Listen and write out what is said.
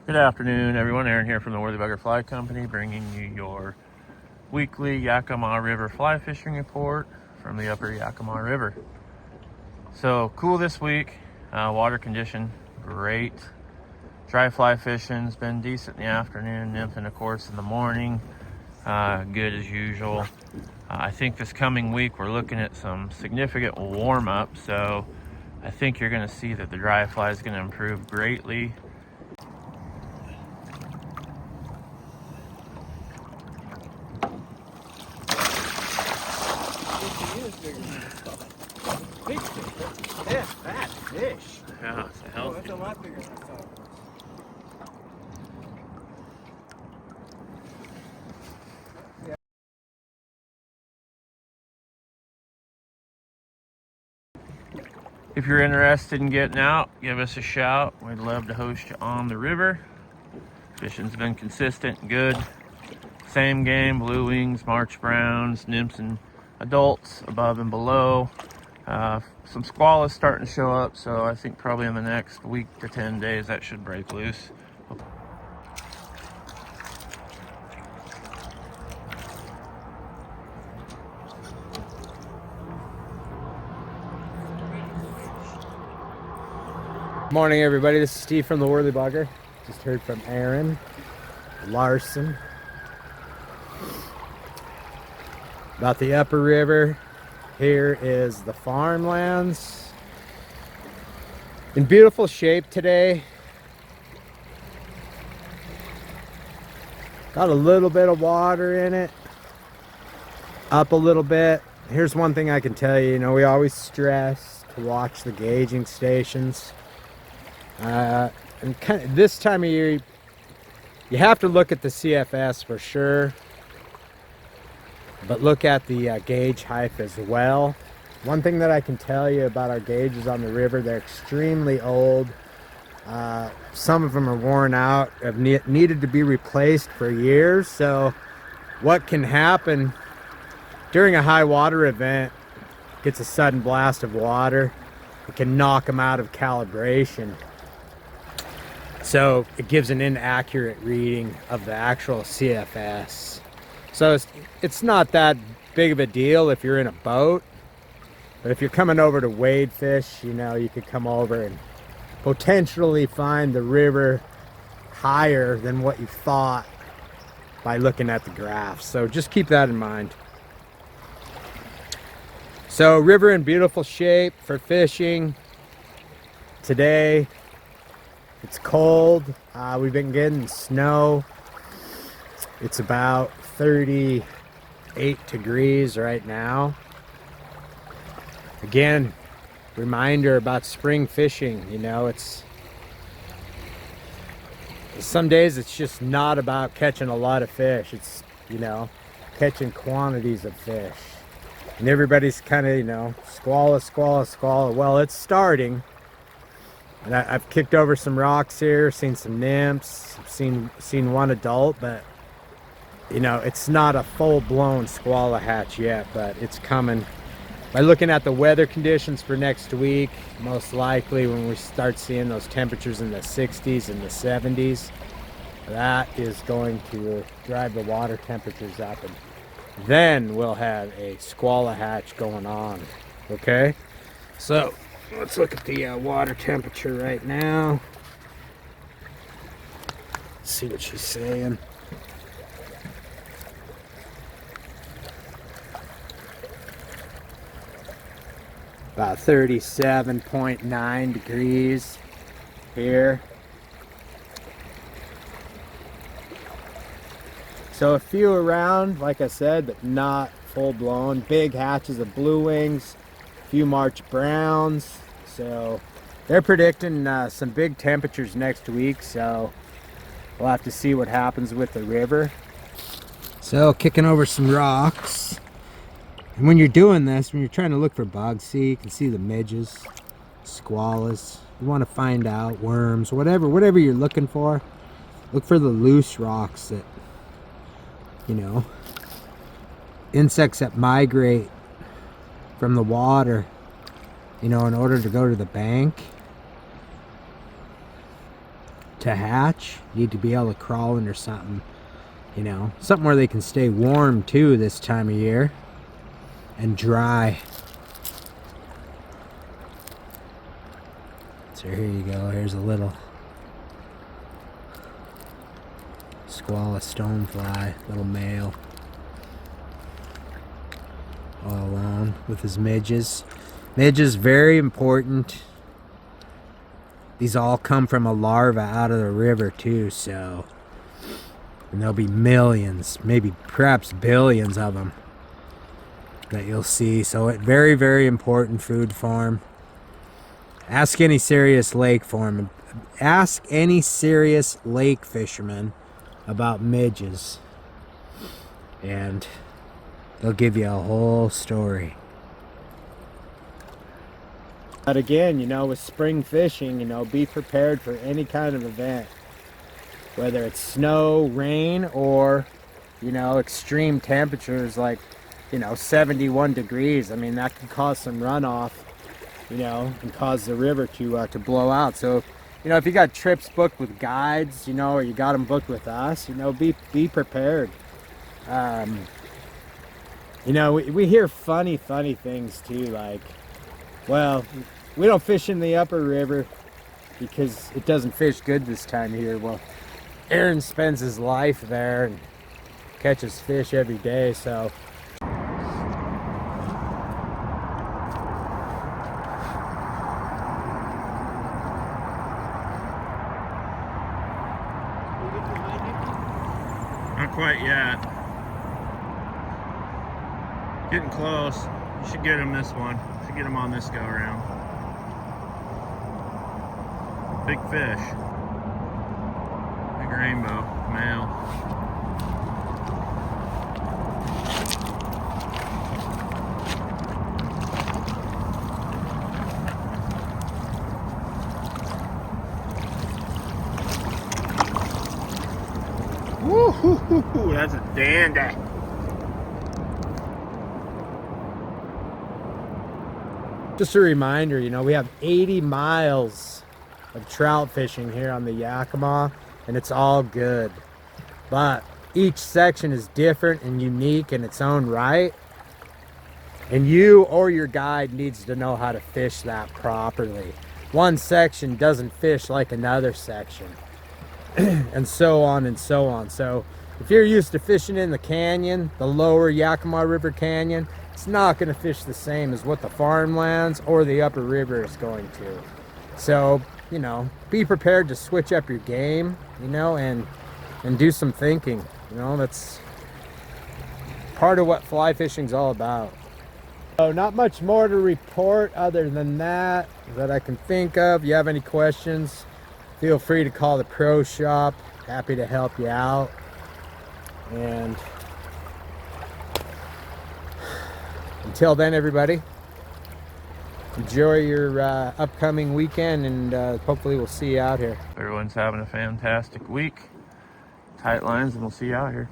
Good afternoon, everyone. Aaron here from the Worley Bugger Fly Company, bringing you your weekly Yakima River fly fishing report from the Uppper Yakima River. So cool this week. Water condition great. Dry fly fishing's been decent in the afternoon, nymphing of course in the morning. Good as usual. I think this coming week we're looking at some significant warm up, so I think you're going to see that the dry fly is going to improve greatly. Big fish. Yeah, fat fish. Yeah, it's a healthy. That's a lot bigger than I thought. If you're interested in getting out, give us a shout. We'd love to host you on the river. Fishing's been consistent and good. Same game, blue wings, March browns, nymphs and adults above and below. Some squall is starting to show up, so I think probably in the next week to 10 days that should break loose. Morning, everybody. This is Steve from the Worley Bugger. Just heard from Aron Larsen about the Uppper River. Here is the Farmlands. In beautiful shape today. Got a little bit of water in it. Up a little bit. Here's one thing I can tell you. You know, we always stress to watch the gauging stations. And kind of this time of year, you have to look at the CFS for sure, but look at the gauge height as well. One thing that I can tell you about our gauges on the river, they're extremely old. Some of them are worn out, have needed to be replaced for years. So what can happen during a high water event, gets a sudden blast of water, it can knock them out of calibration. So it gives an inaccurate reading of the actual CFS. So it's not that big of a deal if you're in a boat, but if you're coming over to wade fish, you know, you could come over and potentially find the river higher than what you thought by looking at the graphs. So just keep that in mind. So river in beautiful shape for fishing today. It's cold. We've been getting snow. It's about 38 degrees right now. Again, reminder about spring fishing. You know, it's some days it's just not about catching a lot of fish. It's, you know, catching quantities of fish. And everybody's kind of, you know, squall. Well, it's starting. And I've kicked over some rocks here, seen some nymphs, seen one adult, but you know, it's not a full-blown squall hatch yet, but it's coming. By looking at the weather conditions for next week, most likely when we start seeing those temperatures in the 60s and the 70s, that is going to drive the water temperatures up, and then we'll have a squall hatch going on. Okay, so let's look at the water temperature right now. See what she's saying. About 37.9 degrees here. So a few around, like I said, but not full blown. Big hatches of blue wings. Few March browns, so they're predicting some big temperatures next week, so we'll have to see what happens with the river. So kicking over some rocks, and when you're doing this, when you're trying to look for bugs, see, you can see the midges, squallas. You want to find out worms, whatever you're looking for. Look for the loose rocks that, you know, insects that migrate from the water, you know, in order to go to the bank. to hatch, you need to be able to crawl under something, you know, something where they can stay warm too this time of year and dry. So here you go. Here's a little squala stonefly, little male, all alone with his midges. Midges, very important. These all come from a larva out of the river too, so, and there'll be millions, maybe perhaps billions of them that you'll see. So it very, very important food form. Ask any serious lake fisherman about midges, and they'll give you a whole story. But again, you know, with spring fishing, you know, be prepared for any kind of event, whether it's snow, rain, or, you know, extreme temperatures like, you know, 71 degrees. I mean, that can cause some runoff, you know, and cause the river to blow out. So, you know, if you got trips booked with guides, you know, or you got them booked with us, you know, be prepared. You know, we hear funny things too, like, well, we don't fish in the upper river because it doesn't fish good this time of year. Well, Aron spends his life there and catches fish every day, so. Not quite yet. Getting close. You should get him this one. Should get him on this go around. Big fish. Big rainbow. Male. Woo-hoo-hoo-hoo, that's a dandy. Just a reminder, you know, we have 80 miles of trout fishing here on the Yakima, and it's all good. But each section is different and unique in its own right. And you or your guide needs to know how to fish that properly. One section doesn't fish like another section. And so on and so on. So if you're used to fishing in the canyon, the lower Yakima River Canyon, it's not going to fish the same as what the Farmlands or the upper river is going to. So, you know, be prepared to switch up your game, you know, and do some thinking. You know, that's part of what fly fishing's all about. So not much more to report other than that I can think of. If you have any questions, feel free to call the Pro Shop. Happy to help you out. And until then, everybody, enjoy your upcoming weekend, and hopefully we'll see you out here. Everyone's having a fantastic week. Tight lines, and we'll see you out here.